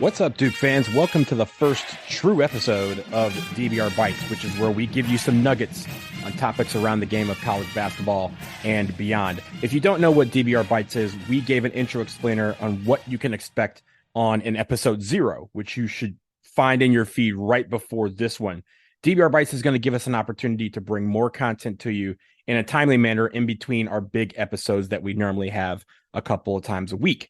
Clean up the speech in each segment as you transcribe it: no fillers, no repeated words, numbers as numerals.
What's up, Duke fans? Welcome to the first true episode of DBR Bites, which is where we give you some nuggets on topics around the game of college basketball and beyond. If you don't know what DBR Bites is, we gave an intro explainer on what you can expect on an episode 0, which you should find in your feed right before this one. DBR Bites is going to give us an opportunity to bring more content to you in a timely manner in between our big episodes that we normally have a couple of times a week.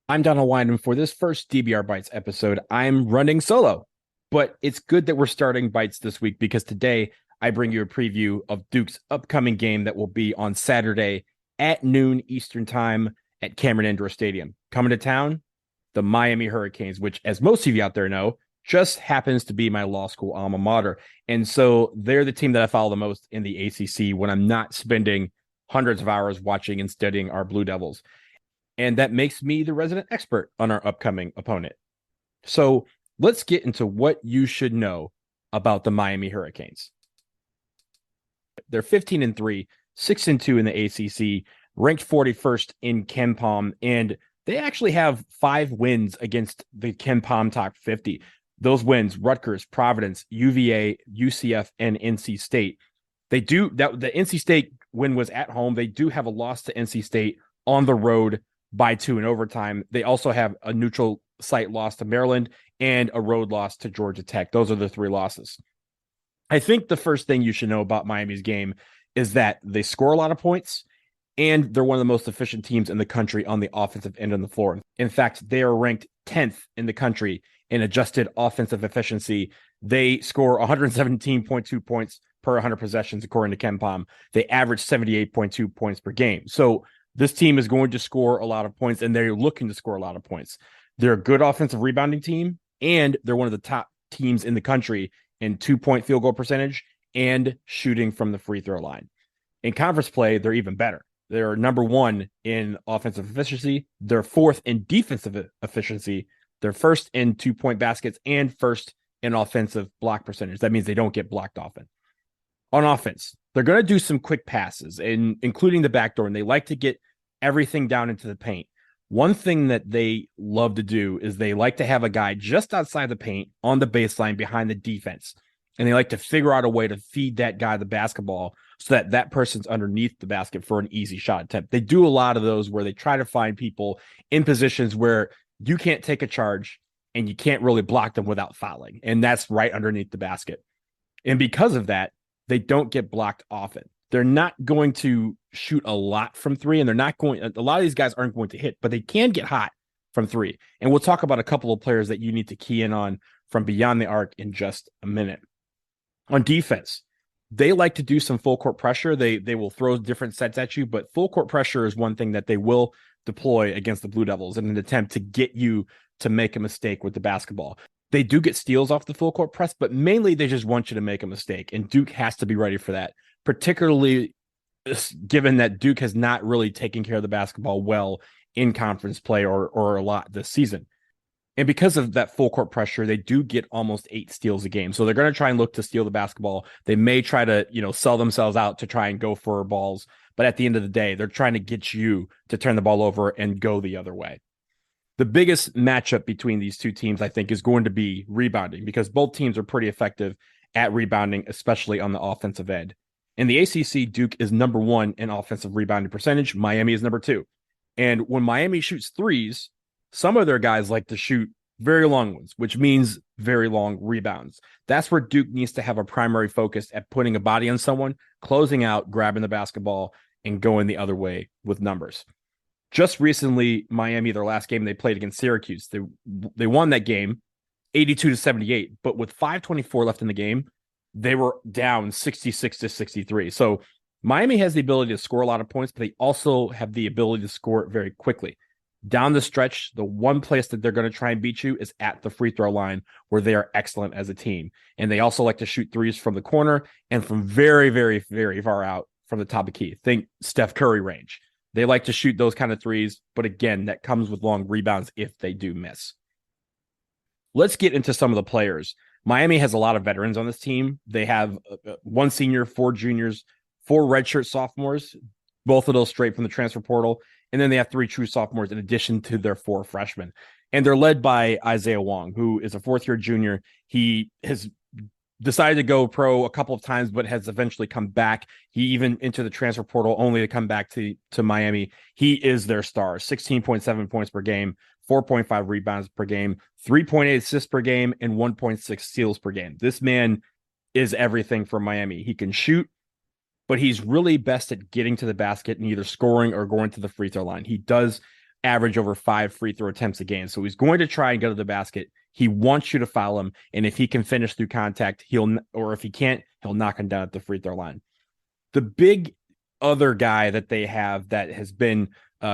I'm Donald Wyndham. For this first DBR Bites episode, I'm running solo, but it's good that we're starting Bites this week because today I bring you a preview of Duke's upcoming game that will be on Saturday at noon Eastern time at Cameron Indoor Stadium. Coming to town, the Miami Hurricanes, which, as most of you out there know, just happens to be my law school alma mater. And so they're the team that I follow the most in the ACC when I'm not spending hundreds of hours watching and studying our Blue Devils. And that makes me the resident expert on our upcoming opponent. So let's get into what you should know about the Miami Hurricanes. They're 15-3, 6-2 in the ACC, ranked 41st in KenPom, and they actually have 5 wins against the KenPom top 50. Those wins: Rutgers, Providence, UVA, UCF, and NC State. The NC State win was at home. They do have a loss to NC State on the road by 2 in overtime. They also have a neutral site loss to Maryland and a road loss to Georgia Tech. Those are the 3 losses. I think the first thing you should know about Miami's game is that they score a lot of points, and they're one of the most efficient teams in the country on the offensive end of the floor. In fact, they are ranked 10th in the country in adjusted offensive efficiency. They score 117.2 points per 100 possessions, according to KenPom. They average 78.2 points per game. So this team is going to score a lot of points, and they're looking to score a lot of points. They're a good offensive rebounding team, and they're one of the top teams in the country in 2-point field goal percentage and shooting from the free throw line. In conference play, they're even better. They're number 1 in offensive efficiency. They're 4th in defensive efficiency. They're 1st in 2-point baskets and 1st in offensive block percentage. That means they don't get blocked often. On offense, they're going to do some quick passes, including the backdoor, and they like to get everything down into the paint. One thing that they love to do is they like to have a guy just outside the paint on the baseline behind the defense, and they like to figure out a way to feed that guy the basketball so that that person's underneath the basket for an easy shot attempt. They do a lot of those where they try to find people in positions where you can't take a charge and you can't really block them without fouling, and that's right underneath the basket. And because of that, they don't get blocked often. They're not going to shoot a lot from 3, and a lot of these guys aren't going to hit, but they can get hot from 3. And we'll talk about a couple of players that you need to key in on from beyond the arc in just a minute. On defense, they like to do some full court pressure. They will throw different sets at you, but full court pressure is one thing that they will deploy against the Blue Devils in an attempt to get you to make a mistake with the basketball. They do get steals off the full court press, but mainly they just want you to make a mistake. And Duke has to be ready for that, particularly given that Duke has not really taken care of the basketball well in conference play or a lot this season. And because of that full court pressure, they do get almost 8 steals a game. So they're going to try and look to steal the basketball. They may try to, sell themselves out to try and go for balls. But at the end of the day, they're trying to get you to turn the ball over and go the other way. The biggest matchup between these two teams, I think, is going to be rebounding because both teams are pretty effective at rebounding, especially on the offensive end. In the ACC, Duke is number 1 in offensive rebounding percentage. Miami is number 2. And when Miami shoots threes, some of their guys like to shoot very long ones, which means very long rebounds. That's where Duke needs to have a primary focus at putting a body on someone, closing out, grabbing the basketball, and going the other way with numbers. Just recently, Miami, their last game they played against Syracuse, they won that game 82-78, but with 5:24 left in the game, they were down 66-63. So Miami has the ability to score a lot of points, but they also have the ability to score it very quickly. Down the stretch, the one place that they're going to try and beat you is at the free throw line, where they are excellent as a team. And they also like to shoot threes from the corner and from very, very, very far out from the top of key. Think Steph Curry range. They like to shoot those kind of threes, but again, that comes with long rebounds if they do miss. Let's get into some of the players. Miami has a lot of veterans on this team. They have 1 senior, 4 juniors, 4 redshirt sophomores, both of those straight from the transfer portal. And then they have 3 true sophomores in addition to their 4 freshmen. And they're led by Isaiah Wong, who is a fourth-year junior. He has decided to go pro a couple of times, but has eventually come back. He even into the transfer portal only to come back to Miami. He is their star. 16.7 points per game, 4.5 rebounds per game, 3.8 assists per game, and 1.6 steals per game. This man is everything for Miami. He can shoot, but he's really best at getting to the basket and either scoring or going to the free throw line. He does average over 5 free throw attempts a game. So he's going to try and go to the basket. He wants you to foul him. And if he can finish through contact, or if he can't, he'll knock him down at the free throw line. The big other guy that they have that has been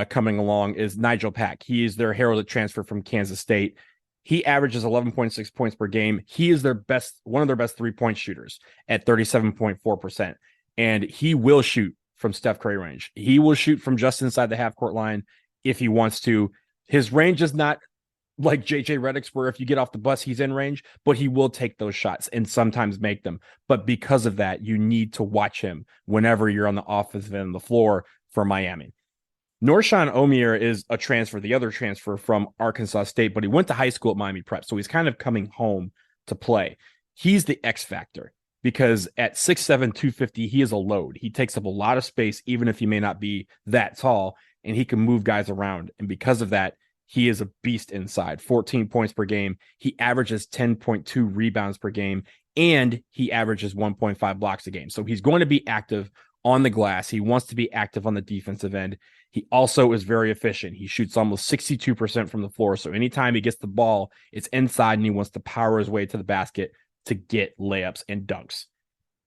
coming along is Nigel Pack. He is their heralded transfer from Kansas State. He averages 11.6 points per game. He is one of their best 3-point shooters at 37.4%. And he will shoot from Steph Curry range. He will shoot from just inside the half court line if he wants to. His range is not like JJ Redick's, where if you get off the bus, he's in range, but he will take those shots and sometimes make them. But because of that, you need to watch him whenever you're on the offensive end of the floor for Miami. Norshawn Omier is the other transfer from Arkansas State, but he went to high school at Miami Prep. So he's kind of coming home to play. He's the X factor because at 6'7", 250, he is a load. He takes up a lot of space, even if he may not be that tall, and he can move guys around. And because of that, he is a beast inside. 14 points per game. He averages 10.2 rebounds per game, and he averages 1.5 blocks a game. So he's going to be active on the glass. He wants to be active on the defensive end. He also is very efficient. He shoots almost 62% from the floor. So anytime he gets the ball, it's inside, and he wants to power his way to the basket to get layups and dunks.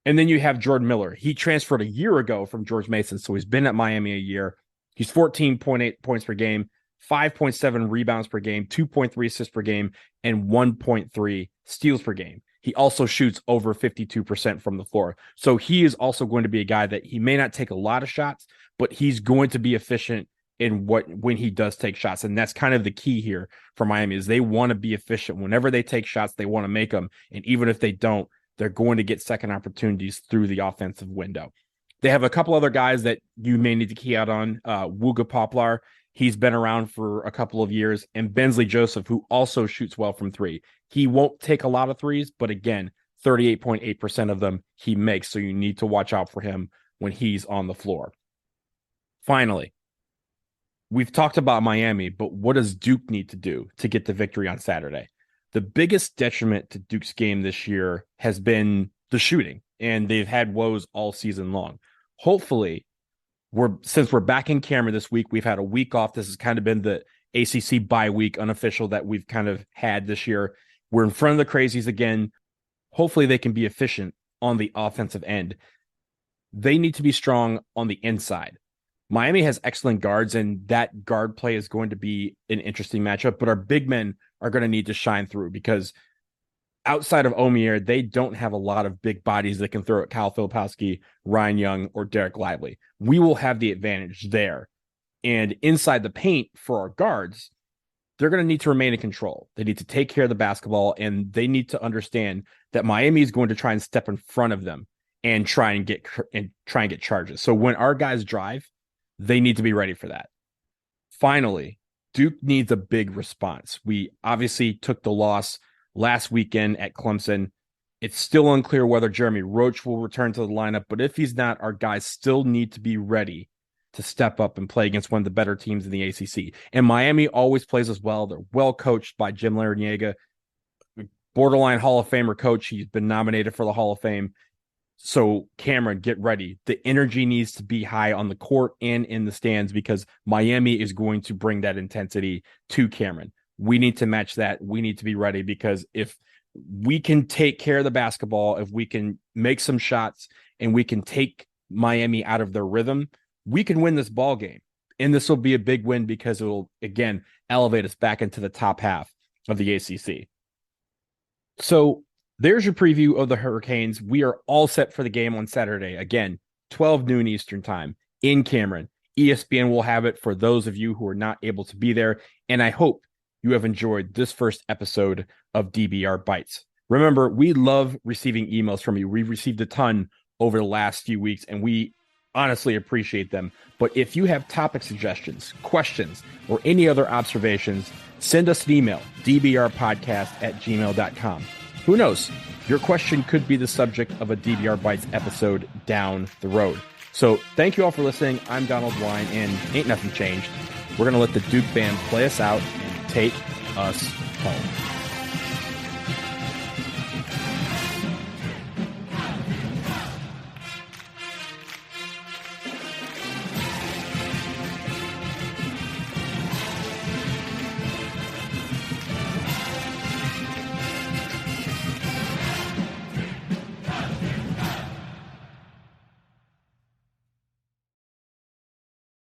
And then you have Jordan Miller. He transferred a year ago from George Mason, so he's been at Miami a year. He's 14.8 points per game, 5.7 rebounds per game, 2.3 assists per game, and 1.3 steals per game. He also shoots over 52% from the floor. So he is also going to be a guy that he may not take a lot of shots, but he's going to be efficient in when he does take shots. And that's kind of the key here for Miami is they want to be efficient. Whenever they take shots, they want to make them. And even if they don't, they're going to get second opportunities through the offensive window. They have a couple other guys that you may need to key out on. Wooga Poplar, he's been around for a couple of years, and Bensley Joseph, who also shoots well from three. He won't take a lot of threes, but again, 38.8% of them he makes, so you need to watch out for him when he's on the floor. Finally, we've talked about Miami, but what does Duke need to do to get the victory on Saturday? The biggest detriment to Duke's game this year has been the shooting, and they've had woes all season long. Hopefully, since we're back in Cameron this week, we've had a week off. This has kind of been the ACC bye week, unofficial, that we've kind of had this year. We're in front of the crazies again. Hopefully they can be efficient on the offensive end. They need to be strong on the inside. Miami has excellent guards, and that guard play is going to be an interesting matchup, but our big men are going to need to shine through because outside of Omier, they don't have a lot of big bodies that can throw at Kyle Filipowski, Ryan Young, or Derek Lively. We will have the advantage there. And inside the paint for our guards, they're going to need to remain in control. They need to take care of the basketball, and they need to understand that Miami is going to try and step in front of them and try and get charges. So when our guys drive, they need to be ready for that. Finally, Duke needs a big response. We obviously took the loss last weekend at Clemson. It's still unclear whether Jeremy Roach will return to the lineup, but if he's not, our guys still need to be ready to step up and play against one of the better teams in the ACC. And Miami always plays as well. They're well coached by Jim Larrañaga, borderline Hall of Famer coach. He's been nominated for the Hall of Fame. So Cameron, get ready. The energy needs to be high on the court and in the stands because Miami is going to bring that intensity to Cameron. We need to match that. We need to be ready because if we can take care of the basketball, if we can make some shots and we can take Miami out of their rhythm, we can win this ball game. And this will be a big win because it will, again, elevate us back into the top half of the ACC. So there's your preview of the Hurricanes. We are all set for the game on Saturday. Again, 12 noon Eastern time in Cameron. ESPN will have it for those of you who are not able to be there. And I hope you have enjoyed this first episode of DBR Bites. Remember, we love receiving emails from you. We've received a ton over the last few weeks, and we honestly appreciate them. But if you have topic suggestions, questions, or any other observations, send us an email, dbrpodcast@gmail.com. Who knows? Your question could be the subject of a DBR Bites episode down the road. So thank you all for listening. I'm Donald Wine, and ain't nothing changed. We're going to let the Duke Band play us out and take us home.